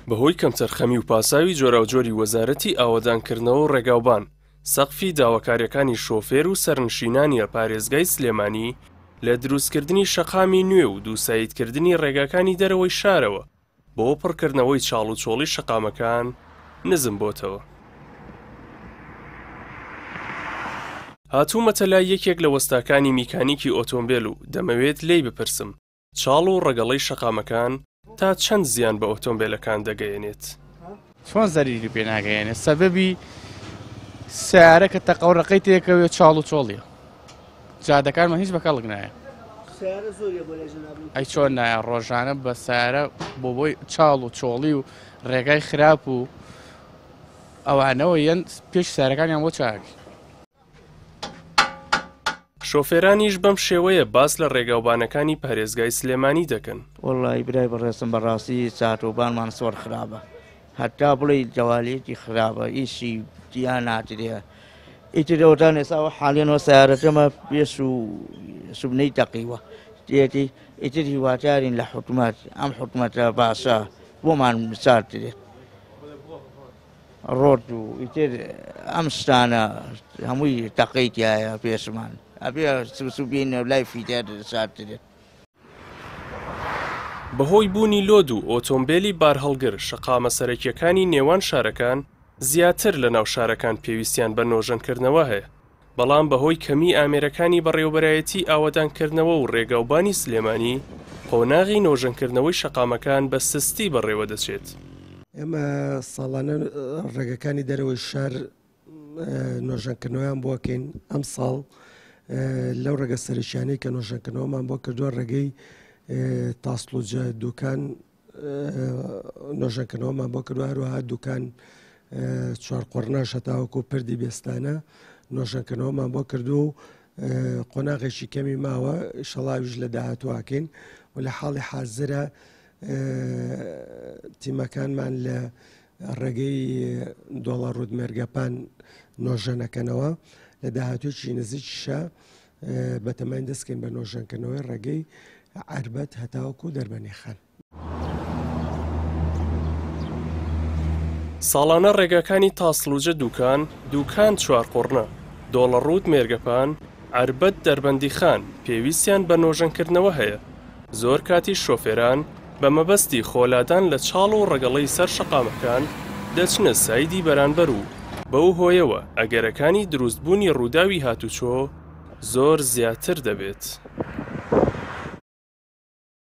بەهۆی کەمتەرخەمی و پاساوی جۆراوجۆری وەزارەتی ئاوەدانکردنەوە و ڕێگاوبان، سەقفی داواکاریەکانی شۆفێر و سەرنشینانیە پارێزگای سلێمانی لە دروستکردنی شەقامی نوێ و دووسایدکردنی ڕێگاکانی دەرەوەی شارەوە بۆ پڕکردنەوەی چاڵوچۆڵی شەقامەکان نزم بۆتەوە. هاتوومەتە لای یەکێک لە وەستاکانی میکانیکی ئۆتۆمبیل و دەمەوێت لێی بپرسم چاڵ و ڕەگەڵەی شەقامەکان تا چەند زیان بە ئۆتۆمبیلەکان دەگەیەنێت. چۆن زەریری پێ ناگەیەنێت؟ سەبەبی سیارە کە تەقەوڕەکەی تێکەوێت چاڵ و چۆڵیە، جادەکانمان هیچ بەکەڵک نایە. ئەی چۆن نایە؟ ڕۆژانە بە سیارە بۆی چاڵ و چۆڵی و ڕێگای خراپ و ئەوانەوە یەن پێش سیارەکانیان بۆ چاکی. شۆفێرانیش بەم شێوەیە باس لە ڕێگاوبانەکانی پارێزگای سلێمانی دەکەن. وەڵی برای بەڕێستم بەڕاستی چاتۆبانمان سۆر خراپە، هەتا بڵێ جەوالیەتی خراپە، ئیشی دییان ناترێ. ئیتر ئەوتان ئێساوە حاڵێنەوە سیارەکەمە پێش و سوبنەی تەقیوە دێتی ئیتر هیواتارین لە حکومەت ئەم حکومەتە باشە بۆمان چارترێت ڕۆد و ئیتر ئەم شتانە هەمووی تەقیتیایە پێشمان ئەبێ سوبینە لای فیتر چارترێت. بەهۆی بوونی لۆد و ئۆتۆمبیلی بارهەڵگر شەقامە سەرەکیەکانی نێوان شارەکان زیاتر لە ناو شارەکان پێویستیان بە نۆژەنکردنەوە هەیە، بەڵام بەهۆی کەمی ئامێرەکانی بەڕێوەبەرایەتی ئاوەدانکردنەوە و ڕێگاوبانی سلێمانی قۆناغی نۆژەنکردنەوەی شەقامەکان بە سستی بەڕێوە دەچێت. ئێمە ساڵانە ڕێگەکانی دەرەوەی شار نۆژەنکردنەوەیان بۆکەین. ئەم ساڵ لەو ڕێگە سەرکیانەی کە نۆژەنکردنەوەمان بۆ کردووە ڕێگەی تاسلوجە دوکان نۆژەنکردنەوەمان بۆ کردووە، هەروەها دوکان چوارقۆڕناش هەتاوەکو پردی بێستانە نۆژەنکردنەوەمان بۆ کردو و قۆناغێکی کەمی ماوە شەڵاویش لە داهاتوواکەین و لە حاڵی حازرە تیمەکانمان لە ڕێگەی دۆڵە ڕوودمێرگەپان نۆژەنەکەنەوە لە داهاتوێکی نزیکیشە بەتەمەین دەستکەین بە نۆژەنکردنەوەی ڕێگەی عەربەت هەتاوەکو دەربەنێخان. ساڵانە ڕێگاکانی تاسلوجە دوکان چوارقۆڕنە، دۆڵە ڕوود مێرگەپان، عەربەت دەربەندیخان پێویستیان بە نۆژەنکردنەوە هەیە. زۆر کاتی شۆفێران بە مەبەستی خۆلادان لە چاڵ و ڕەگەڵەی سەر شەقامەکان دەچنە سایدی بەرانبەر و بەو هۆیەوە ئەگەرەکانی دروستبوونی ڕووداوی هاتوچۆ زۆر زیاتر دەبێت.